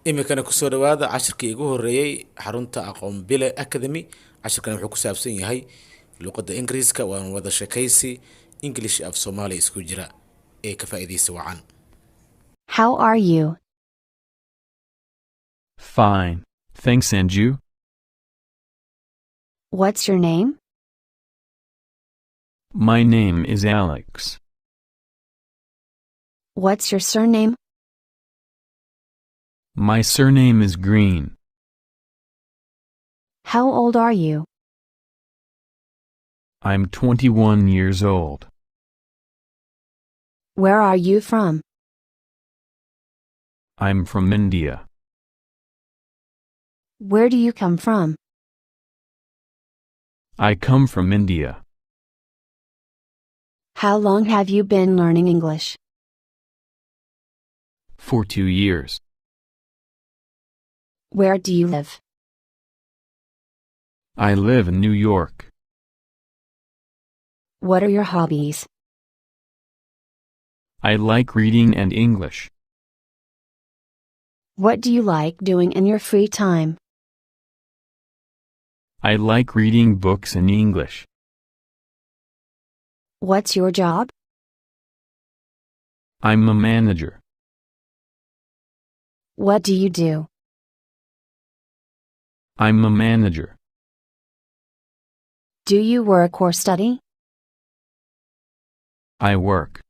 imikana ku soo dhawaada cashirkii ugu horeeyay xarunta aqoon bile academy cashirkan wuxuu ku saabsan yahay luqadda ingiriiska waan wada sheekaysi English-Afsoomaali isku jira ee ka faa'iideysa wacan. How are you? Fine, thanks, and you? What's your name? My name is Alex. What's your surname? My surname is Green. How old are you? I'm 21 years old. Where are you from? I'm from India. Where do you come from? I come from India. How long have you been learning English? For 2 years. Where do you live? I live in New York. What are your hobbies? I like reading and English. What do you like doing in your free time? I like reading books in English. What's your job? I'm a manager. What do you do? I'm a manager. Do you work or study? I work.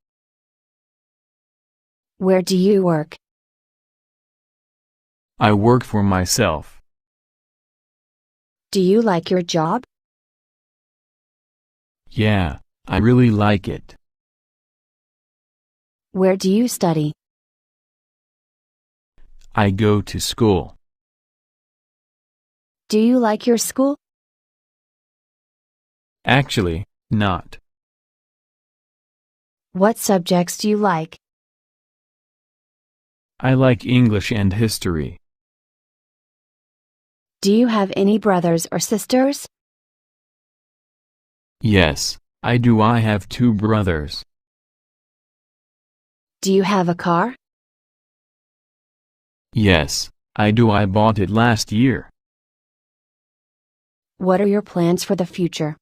Where do you work? I work for myself. Do you like your job? Yeah, I really like it. Where do you study? I go to school. Do you like your school? Actually, not. What subjects do you like? I like English and history. Do you have any brothers or sisters? Yes, I do. I have 2 brothers. Do you have a car? Yes, I do. I bought it last year. What are your plans for the future?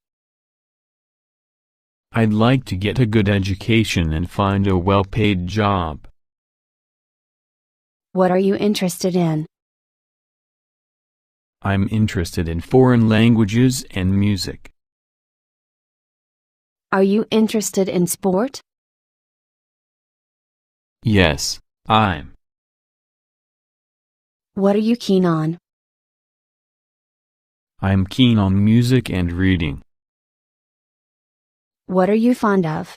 I'd like to get a good education and find a well-paid job. What are you interested in? I'm interested in foreign languages and music. Are you interested in sport? Yes, I'm. What are you keen on? I'm keen on music and reading. What are you fond of?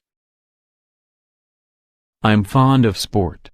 I'm fond of sport.